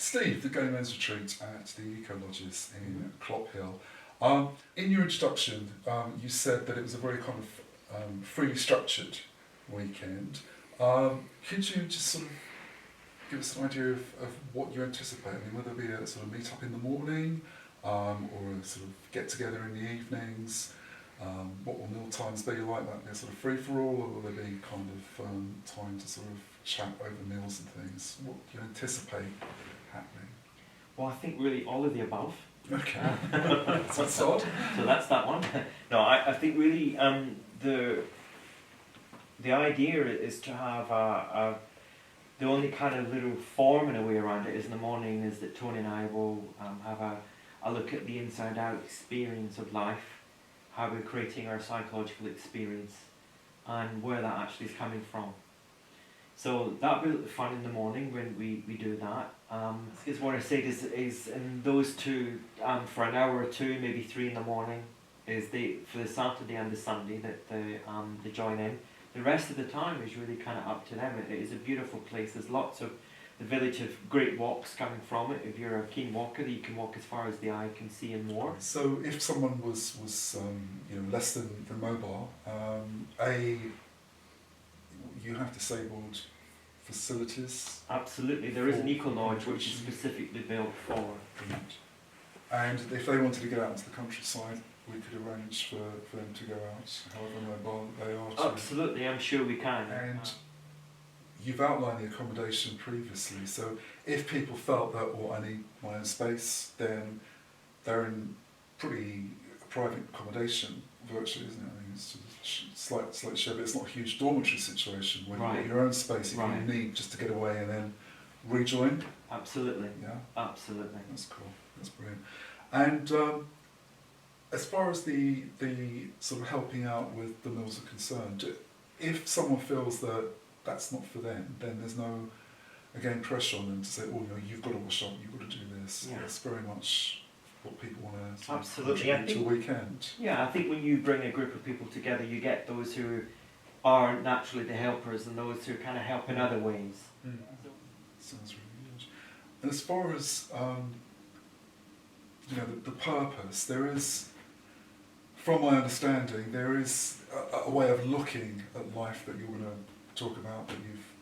Steve, the Gay Men's Retreat at the Eco Lodges in Clophill. In your introduction, you said that it was a very kind of freely structured weekend. Could you just sort of give us an idea of what you anticipate? I mean, will there be a sort of meet up in the morning, or a sort of get together in the evenings? What will meal times be like? That be a sort of free for all, or will there be kind of time to sort of chat over meals and things? What do you anticipate happening? Well, I think really all of the above. Okay, that's odd. So that's that one. No, I think really the idea is to have the only kind of little form in a way around it is in the morning is that Tony and I will have a look at the inside out experience of life, how we're creating our psychological experience and where that actually is coming from. So that'll be fun in the morning when we do that. Is what I said is in those two, for an hour or two, maybe 3 in the morning, is for the Saturday and the Sunday that they join in. The rest of the time is really kind of up to them. It is a beautiful place. There's lots of the village of great walks coming from it. If you're a keen walker, you can walk as far as the eye can see and more. So if someone was less than mobile, you have disabled facilities? Absolutely, there is an eco lodge which is specifically built for. And if they wanted to get out into the countryside, we could arrange for them to go out, however mobile they are. Absolutely, I'm sure we can. And you've outlined the accommodation previously, so if people felt that, well, I need my own space, then they're in pretty private accommodation, virtually, isn't it? I mean, it's slight share, but it's not a huge dormitory situation where you've got your own space if you need just to get away and then rejoin. Absolutely. Yeah. Absolutely. That's cool. That's brilliant. And as far as the sort of helping out with the meals are concerned, if someone feels that that's not for them, then there's no, again, pressure on them to say, oh, you've got to wash up, you've got to do this. Yeah. It's very much what people want to absolutely contribute to a weekend. Yeah, I think when you bring a group of people together, you get those who are naturally the helpers and those who kind of help in other ways. Mm. Sounds really good. And as far as the purpose, there is, from my understanding, there is a way of looking at life that you're going to talk about that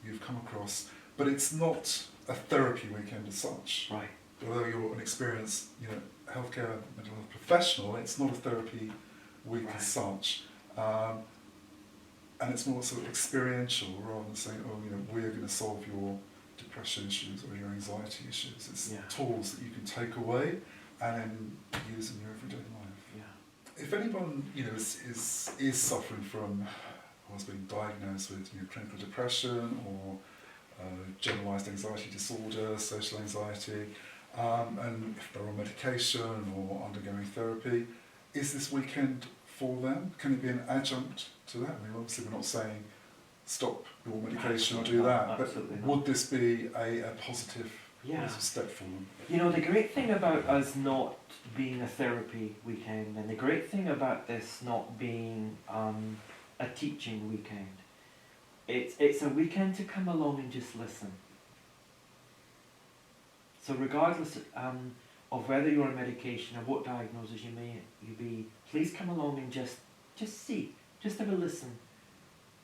you've come across, but it's not a therapy weekend as such. Right. Although you're an experienced, healthcare mental health professional, it's not a therapy week as such, and it's more sort of experiential rather than saying, we're going to solve your depression issues or your anxiety issues. It's tools that you can take away and then use in your everyday life. Yeah. If anyone is suffering from, or has been diagnosed with clinical depression or generalised anxiety disorder, social anxiety, and if they're on medication or undergoing therapy, is this weekend for them? Can it be an adjunct to that? I mean, obviously we're not saying stop your medication or do that, but would this be a positive step for them? The great thing about us not being a therapy weekend, and the great thing about this not being a teaching weekend, it's a weekend to come along and just listen. So regardless of whether you're on medication or what diagnosis you be, please come along and just see, just have a listen.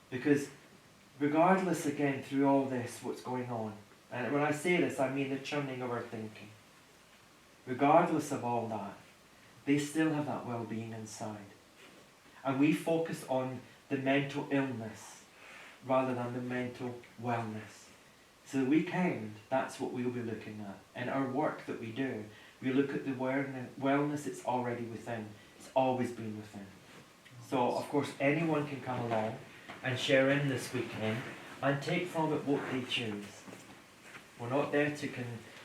Because regardless, again, through all this, what's going on, and when I say this, I mean the churning of our thinking. Regardless of all that, they still have that well-being inside. And we focus on the mental illness rather than the mental wellness. So the weekend, that's what we'll be looking at. And our work that we do, we look at the wellness it's already within. It's always been within. So, of course, anyone can come along and share in this weekend and take from it what they choose. We're not there to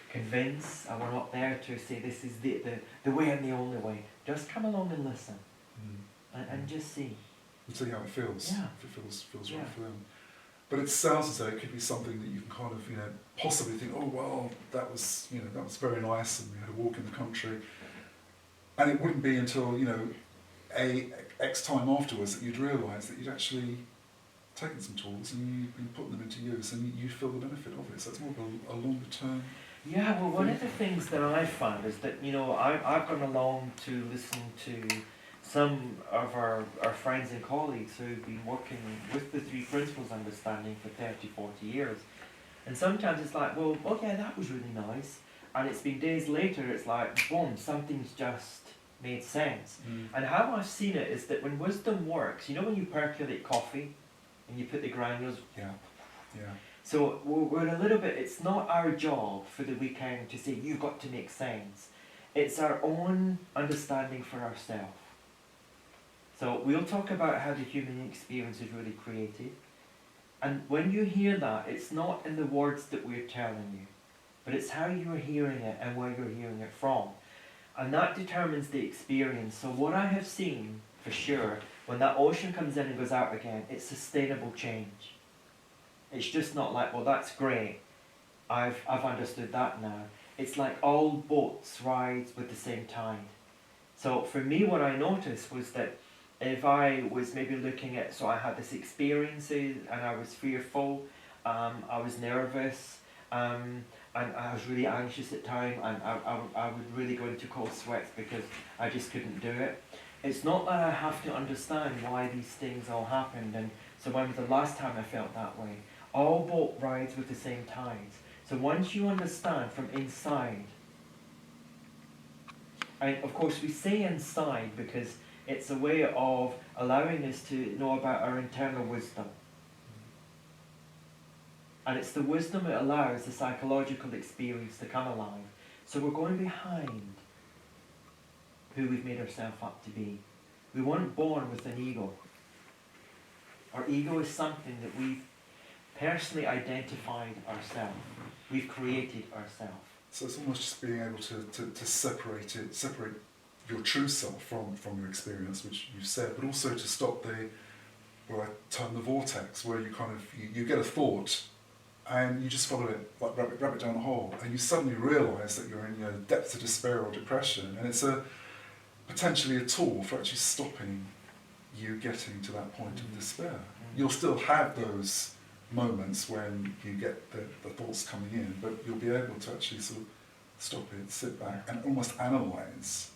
convince, and we're not there to say this is the way and the only way. Just come along and listen and just see. And see how it feels. Yeah. If it feels right for them. But it sounds as though it could be something that you can kind of, possibly think, oh well, that was very nice, and we had a walk in the country. And it wouldn't be until, X time afterwards that you'd realise that you'd actually taken some tools and you've been putting them into use and you feel the benefit of it. So it's more of a longer term Yeah, well, one of the things that I found is that, I've gone along to listen to some of our friends and colleagues who've been working with the three principles understanding for 30, 40 years. And sometimes it's like, well, okay, that was really nice. And it's been days later, it's like, boom, something's just made sense. And how I've seen it is that when wisdom works, when you percolate coffee and you put the granules. Yeah, yeah. So we're a little bit, it's not our job for the weekend to say, you've got to make sense. It's our own understanding for ourselves. So we'll talk about how the human experience is really created. And when you hear that, it's not in the words that we're telling you, but it's how you're hearing it and where you're hearing it from. And that determines the experience. So what I have seen, for sure, when that ocean comes in and goes out again, it's sustainable change. It's just not like, well, that's great, I've understood that now. It's like all boats ride with the same tide. So for me, what I noticed was that if I was maybe looking at, so I had this experience and I was fearful, I was nervous, and I was really anxious at times, and I would really go into cold sweats because I just couldn't do it. It's not that I have to understand why these things all happened, and so when was the last time I felt that way? All boat rides with the same tides. So once you understand from inside, and of course we say inside because it's a way of allowing us to know about our internal wisdom. And it's the wisdom that allows the psychological experience to come alive. So we're going behind who we've made ourselves up to be. We weren't born with an ego. Our ego is something that we've personally identified ourselves. We've created ourselves. So it's almost just being able to separate your true self from your experience, which you said, but also to stop what I term the vortex, where you kind of, you get a thought and you just follow it, like rabbit down a hole, and you suddenly realise that you're in the depths of despair or depression, and it's potentially a tool for actually stopping you getting to that point of despair. You'll still have those moments when you get the thoughts coming in, but you'll be able to actually sort of stop it, sit back, and almost analyse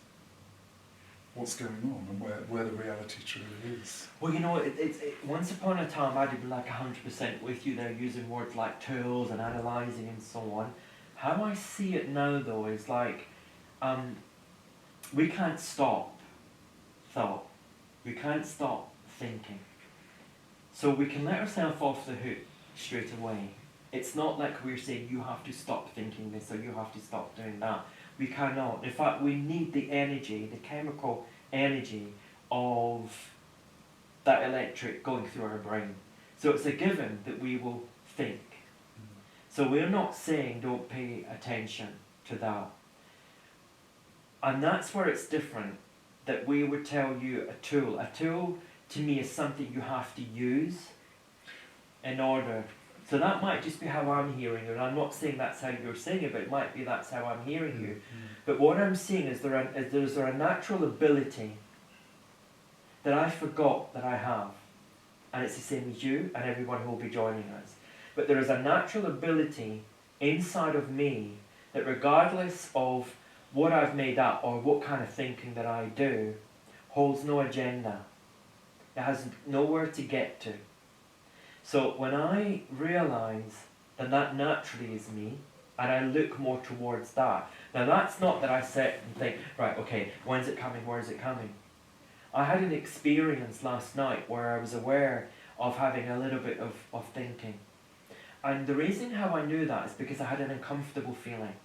what's going on and where the reality truly is. Well, once upon a time I'd be like 100% with you there, using words like tools and analysing and so on. How I see it now though is like, we can't stop thought. We can't stop thinking. So we can let ourselves off the hook straight away. It's not like we're saying you have to stop thinking this or you have to stop doing that. We cannot. In fact, we need the energy, the chemical energy of that electric going through our brain. So it's a given that we will think. So we're not saying don't pay attention to that. And that's where it's different, that we would tell you a tool. A tool to me is something you have to use in order. So that might just be how I'm hearing you, and I'm not saying that's how you're saying it, but it might be that's how I'm hearing you. But what I'm seeing is there's a natural ability that I forgot that I have. And it's the same as you and everyone who will be joining us. But there is a natural ability inside of me that regardless of what I've made up or what kind of thinking that I do, holds no agenda. It has nowhere to get to. So when I realise that that naturally is me, and I look more towards that. Now that's not that I sit and think, right, okay, when's it coming, where is it coming? I had an experience last night where I was aware of having a little bit of thinking. And the reason how I knew that is because I had an uncomfortable feeling.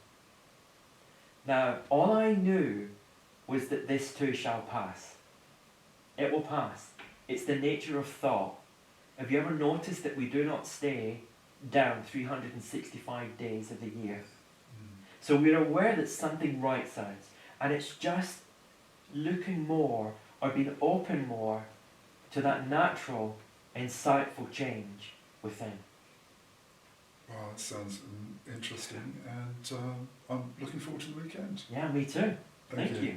Now, all I knew was that this too shall pass. It will pass. It's the nature of thought. Have you ever noticed that we do not stay down 365 days of the year? So we're aware that something right sounds, and it's just looking more or being open more to that natural, insightful change within. Wow, that sounds interesting, and I'm looking forward to the weekend. Yeah, me too. Thank you.